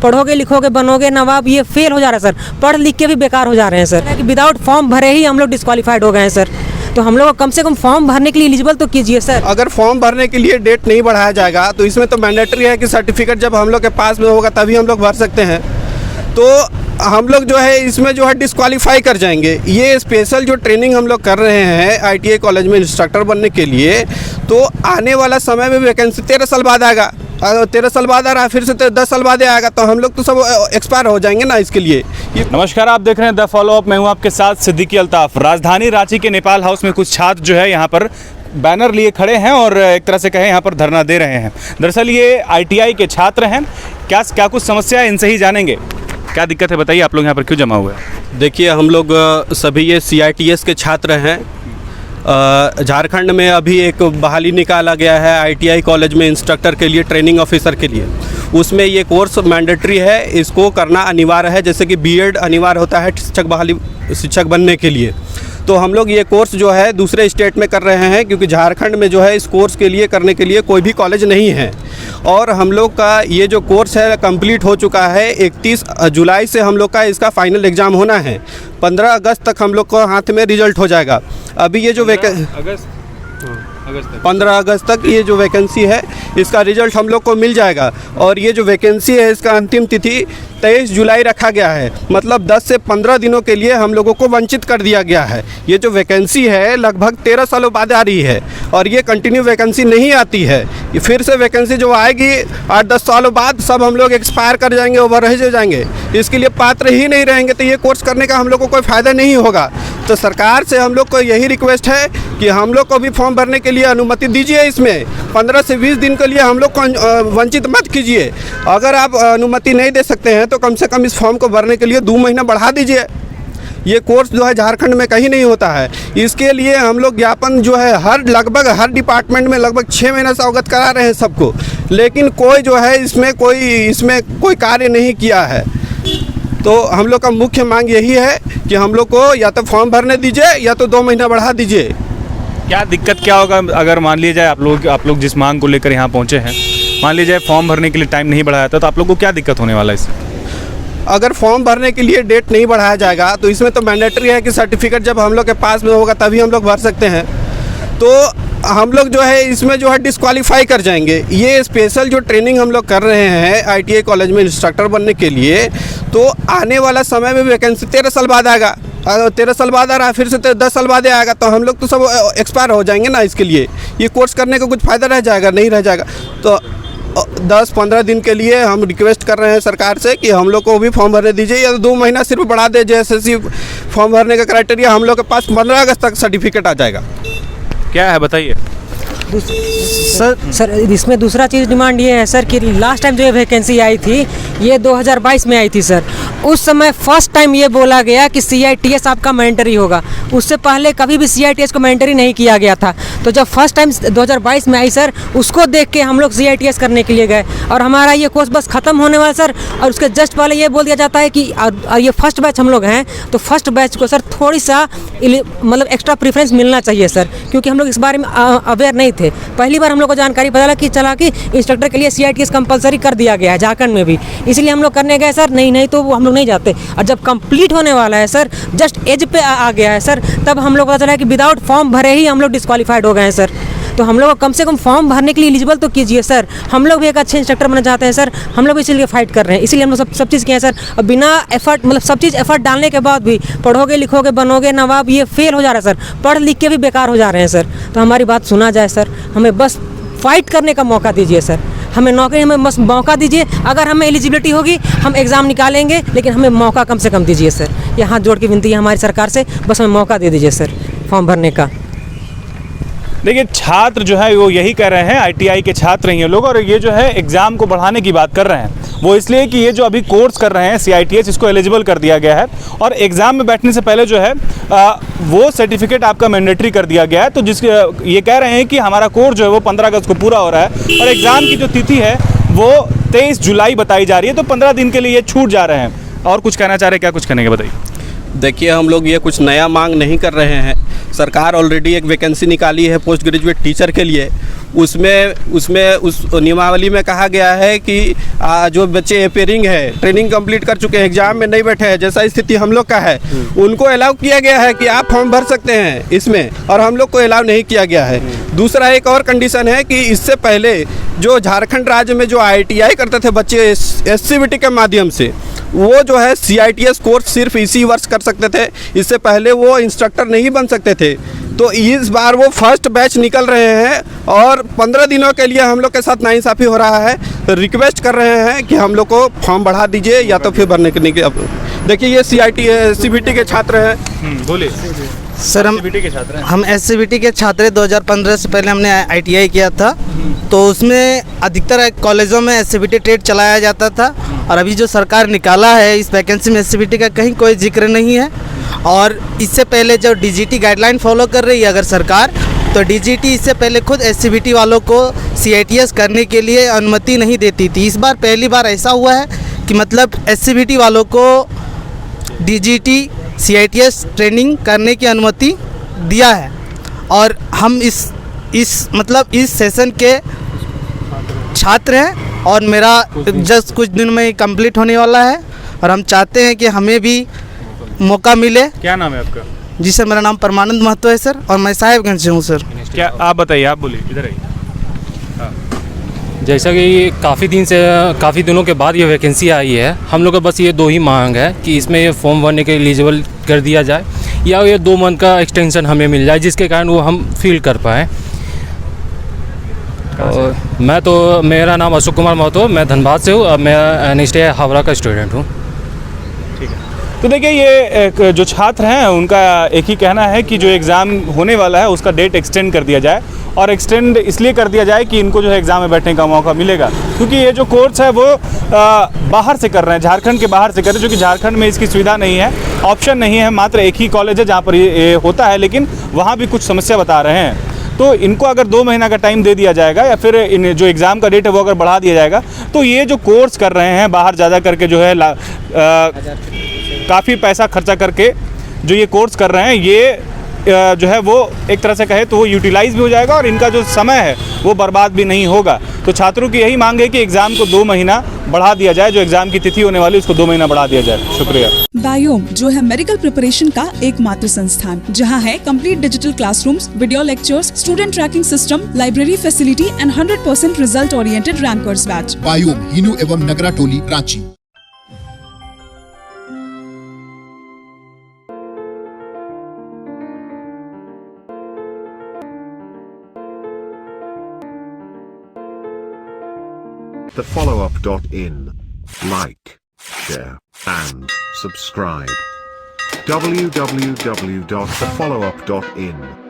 पढ़ोगे लिखोगे बनोगे नवाब, ये फेल हो जा रहा है सर। पढ़ लिख के भी बेकार हो जा रहे हैं सर। कि विदाउट फॉर्म भरे ही हम लोग डिस्क्वालीफाइड हो गए हैं सर। तो हम लोग को कम से कम फॉर्म भरने के लिए एलिजिबल तो कीजिए सर। अगर फॉर्म भरने के लिए डेट नहीं बढ़ाया जाएगा तो इसमें तो मैंडेटरी है कि सर्टिफिकेट जब हम लोग के पास में होगा तभी हम लोग भर सकते हैं। तो हम लोग जो है इसमें जो है डिस्क्वालीफाई कर जाएंगे। ये स्पेशल जो ट्रेनिंग हम लोग कर रहे हैं ITI कॉलेज में इंस्ट्रक्टर बनने के लिए, तो आने वाला समय में वैकेंसी 13 साल बाद आएगा। 13 साल बाद आ रहा है, फिर से 10 साल बाद आएगा, तो हम लोग तो सब एक्सपायर हो जाएंगे ना इसके लिए। नमस्कार, आप देख रहे हैं द फॉलो अप। मैं हूं आपके साथ सिद्दीकी अल्ताफ। राजधानी रांची के नेपाल हाउस में कुछ छात्र जो है यहाँ पर बैनर लिए खड़े हैं और एक तरह से कहें यहाँ पर धरना दे रहे हैं। दरअसल ये ITI के छात्र हैं। क्या कुछ समस्या है, इनसे ही जानेंगे। क्या दिक्कत है बताइए, आप लोग यहाँ पर क्यों जमा हुए हैं? देखिए, हम लोग सभी ये CITS के छात्र हैं। झारखंड में अभी एक बहाली निकाला गया है ITI कॉलेज में इंस्ट्रक्टर के लिए, ट्रेनिंग ऑफिसर के लिए। उसमें ये कोर्स मैंडेटरी है, इसको करना अनिवार्य है। जैसे कि B.Ed अनिवार्य होता है शिक्षक बनने के लिए। तो हम लोग ये कोर्स जो है दूसरे स्टेट में कर रहे हैं, क्योंकि झारखंड में जो है इस कोर्स के लिए करने के लिए कोई भी कॉलेज नहीं है। और हम लोग का ये जो कोर्स है कंप्लीट हो चुका है। 31 जुलाई से हम लोग का इसका फाइनल एग्ज़ाम होना है। 15 अगस्त तक हम लोग को हाथ में रिजल्ट हो जाएगा। अभी ये जो 15 अगस्त तक ये जो वैकेंसी है इसका रिजल्ट हम लोग को मिल जाएगा। और ये जो वैकेंसी है इसका अंतिम तिथि 23 जुलाई रखा गया है। मतलब 10 से 15 दिनों के लिए हम लोगों को वंचित कर दिया गया है। ये जो वैकेंसी है लगभग 13 सालों बाद आ रही है और ये कंटिन्यू वैकेंसी नहीं आती है। ये फिर से वैकेंसी जो आएगी 8-10 सालों बाद सब हम लोग एक्सपायर कर जाएंगे, ओवर रह जाएंगे। इसके लिए पात्र ही नहीं रहेंगे, तो ये कोर्स करने का हम लोग को कोई फ़ायदा नहीं होगा। तो सरकार से हम लोग को यही रिक्वेस्ट है कि हम लोग को भी फॉर्म भरने के लिए अनुमति दीजिए। इसमें 15 से 20 दिन के लिए हम लोग को वंचित मत कीजिए। अगर आप अनुमति नहीं दे सकते हैं तो कम से कम इस फॉर्म को भरने के लिए 2 महीना बढ़ा दीजिए। ये कोर्स जो है झारखंड में कहीं नहीं होता है। इसके लिए हम लोग ज्ञापन जो है लगभग हर डिपार्टमेंट में लगभग 6 महीने से अवगत करा रहे हैं सबको, लेकिन कोई जो है इसमें कोई कार्य नहीं किया है। तो हम लोग का मुख्य मांग यही है कि हम लोग को या तो फॉर्म भरने दीजिए या तो 2 महीना बढ़ा दीजिए। क्या दिक्कत क्या होगा अगर मान लिया जाए आप लोग जिस मांग को लेकर यहाँ पहुँचे हैं, मान लीजिए फॉर्म भरने के लिए टाइम नहीं बढ़ाया था, तो आप लोग को क्या दिक्कत होने वाला है इससे? अगर फॉर्म भरने के लिए डेट नहीं बढ़ाया जाएगा तो इसमें तो मैंडेटरी है कि सर्टिफिकेट जब हम लोग के पास में होगा तभी हम लोग भर सकते हैं। तो हम लोग जो है इसमें जो है डिस्क्वालीफाई कर जाएंगे। ये स्पेशल जो ट्रेनिंग हम लोग कर रहे हैं ITI कॉलेज में इंस्ट्रक्टर बनने के लिए, तो आने वाला समय में वैकेंसी 13 साल बाद आएगा। 13 साल बाद आ रहा है, फिर से 10 साल बाद आएगा, तो हम लोग तो सब एक्सपायर हो जाएंगे ना इसके लिए। ये कोर्स करने का कुछ फ़ायदा रह जाएगा? नहीं रह जाएगा। तो 10-15 दिन के लिए हम रिक्वेस्ट कर रहे हैं सरकार से कि हम लोग को भी फॉर्म भरने दीजिए, या तो 2 महीना सिर्फ बढ़ा दे। जैसे फॉर्म भरने का क्राइटेरिया हम लोग के पास 15 अगस्त तक सर्टिफिकेट आ जाएगा। क्या है बताइए सर इसमें दूसरा चीज़ डिमांड ये है सर कि लास्ट टाइम जो ये वैकेंसी आई थी ये 2022 में आई थी सर। उस समय फर्स्ट टाइम ये बोला गया कि CITS आपका मैंडेटरी होगा। उससे पहले कभी भी CITS को मैंडेटरी नहीं किया गया था। तो जब फर्स्ट टाइम 2022 में आई सर, उसको देख के हम लोग CITS करने के लिए गए और हमारा ये कोर्स बस ख़त्म होने वाला सर। और उसके जस्ट पहले ये बोल दिया जाता है कि ये फर्स्ट बैच हम लोग हैं, तो फर्स्ट बैच को सर थोड़ी सा मतलब एक्स्ट्रा प्रेफरेंस मिलना चाहिए सर, क्योंकि हम लोग इस बारे में अवेयर नहीं थे। पहली बार हम लोग को जानकारी पता चला कि इंस्ट्रक्टर के लिए CITS कंपलसरी कर दिया गया है झारखंड में भी, इसलिए हम लोग करने गए सर। नहीं तो हम लोग नहीं जाते। और जब कंप्लीट होने वाला है सर, जस्ट एज पे आ गया है सर, तब हम लोग को पता चला कि विदाउट फॉर्म भरे ही हम लोग डिस्क्वालीफाइड हो गए हैं सर। तो हम लोग को कम से कम फॉर्म भरने के लिए एलिजिबल तो कीजिए सर। हम लोग भी एक अच्छे इंस्ट्रक्टर बनना चाहते हैं सर। हम लोग इसीलिए फाइट कर रहे हैं, इसीलिए हम लोग सब चीज़ किए हैं सर। और बिना एफर्ट मतलब सब चीज़ एफर्ट डालने के बाद भी पढ़ोगे लिखोगे बनोगे नवाब, ये फेल हो जा रहा है सर। पढ़ लिख के भी बेकार हो जा रहे हैं सर। तो हमारी बात सुना जाए सर, हमें बस फाइट करने का मौका दीजिए सर। हमें नौकरी, हमें बस मौका दीजिए। अगर हमें एलिजिबिलिटी होगी हम एग्ज़ाम निकालेंगे, लेकिन हमें मौका कम से कम दीजिए सर। ये हाथ जोड़ के विनती है हमारी सरकार से, बस हमें मौका दे दीजिए सर फॉर्म भरने का। देखिए, छात्र जो है वो यही कह रहे हैं, ITI के छात्र हैं ये लोग, और ये जो है एग्ज़ाम को बढ़ाने की बात कर रहे हैं। वो इसलिए कि ये जो अभी कोर्स कर रहे हैं CITS, इसको एलिजिबल कर दिया गया है और एग्ज़ाम में बैठने से पहले जो है वो सर्टिफिकेट आपका मैंडेटरी कर दिया गया है। तो ये कह रहे हैं कि हमारा कोर्स जो है वो 15 अगस्त को पूरा हो रहा है और एग्ज़ाम की जो तिथि है वो 23 जुलाई बताई जा रही है। तो 15 दिन के लिए ये छूट जा रहे हैं। और कुछ कहना चाह रहे हैं? क्या कुछ कहने के बताइए। देखिए, हम लोग ये कुछ नया मांग नहीं कर रहे हैं। सरकार ऑलरेडी एक वैकेंसी निकाली है पोस्ट ग्रेजुएट टीचर के लिए। उसमें उस नियमावली में कहा गया है कि जो बच्चे अपेयरिंग है, ट्रेनिंग कंप्लीट कर चुके हैं, एग्जाम में नहीं बैठे हैं, जैसा स्थिति हम लोग का है, उनको अलाउ किया गया है कि आप फॉर्म भर सकते हैं इसमें, और हम लोग को अलाउ नहीं किया गया है। दूसरा एक और कंडीशन है कि इससे पहले जो झारखंड राज्य में जो ITI करते थे बच्चे SCVT के माध्यम से, वो जो है CITS कोर्स सिर्फ इसी वर्ष कर सकते थे। इससे पहले वो इंस्ट्रक्टर नहीं बन सकते थे। तो इस बार वो फर्स्ट बैच निकल रहे हैं और 15 दिनों के लिए हम लोग के साथ नाइंसाफ़ी हो रहा है। तो रिक्वेस्ट कर रहे हैं कि हम लोग को फॉर्म बढ़ा दीजिए या तो फिर भरने के लिए। देखिए ये CBT के छात्र हैं। बोलिए सर, हम SCVT के छात्र 2015 से पहले हमने ITI किया था, तो उसमें अधिकतर कॉलेजों में SCVT ट्रेड चलाया जाता था। और अभी जो सरकार निकाला है इस वैकेंसी में SCVT का कहीं कोई जिक्र नहीं है। और इससे पहले जो DGT गाइडलाइन फॉलो कर रही है अगर सरकार, तो DGT इससे पहले खुद SCVT वालों को CITS करने के लिए अनुमति नहीं देती थी। इस बार पहली बार ऐसा हुआ है कि मतलब SCVT वालों को DGT CITS ट्रेनिंग करने की अनुमति दिया है। और हम इस सेशन के छात्र हैं और मेरा जस्ट कुछ दिन में ही कंप्लीट होने वाला है, और हम चाहते हैं कि हमें भी मौका मिले। क्या नाम है आपका? जी सर, मेरा नाम परमानंद महतो है सर, और मैं साहेबगंज से हूँ सर। क्या आप बताइए, आप बोलिए, इधर आइए। जैसा कि काफ़ी दिनों के बाद ये वैकेंसी आई है, हम लोग का बस ये 2 ही मांग है कि इसमें ये फॉर्म भरने के एलिजिबल कर दिया जाए, या ये 2 मंथ का एक्सटेंशन हमें मिल जाए जिसके कारण वो हम फील कर पाएँ। और मेरा नाम अशोक कुमार महतो, मैं धनबाद से हूँ, और मैं NST हावड़ा का स्टूडेंट हूँ। तो देखिए ये जो छात्र हैं उनका एक ही कहना है कि जो एग्ज़ाम होने वाला है उसका डेट एक्सटेंड कर दिया जाए, और एक्सटेंड इसलिए कर दिया जाए कि इनको जो है एग्ज़ाम में बैठने का मौका मिलेगा, क्योंकि ये जो कोर्स है वो बाहर से कर रहे हैं, झारखंड के बाहर से कर रहे हैं, जो कि झारखंड में इसकी सुविधा नहीं है, ऑप्शन नहीं है। मात्र एक ही कॉलेज है जहाँ पर ये होता है, लेकिन वहाँ भी कुछ समस्या बता रहे हैं। तो इनको अगर 2 महीना का टाइम दे दिया जाएगा, या फिर इन जो एग्ज़ाम का डेट है वो अगर बढ़ा दिया जाएगा, तो ये जो कोर्स कर रहे हैं बाहर ज़्यादा करके जो है काफ़ी पैसा खर्चा करके जो ये कोर्स कर रहे हैं, ये जो है वो एक तरह से कहे तो वो यूटिलाइज़ भी हो जाएगा, और इनका जो समय है वो बर्बाद भी नहीं होगा। तो छात्रों की यही मांग है कि एग्ज़ाम को 2 महीना बढ़ा दिया जाए, जो एग्ज़ाम की तिथि होने वाली उसको 2 महीना बढ़ा दिया जाए। शुक्रिया। बायोम जो है मेडिकल प्रिपरेशन का एकमात्र संस्थान, जहां है complete digital classrooms, video lectures, student tracking system, library facility and 100% result oriented rankers batch. Biome Hinoo एवं नगरा टोली, Ranchi. thefollowup.in. Like, share, and subscribe. www.thefollowup.in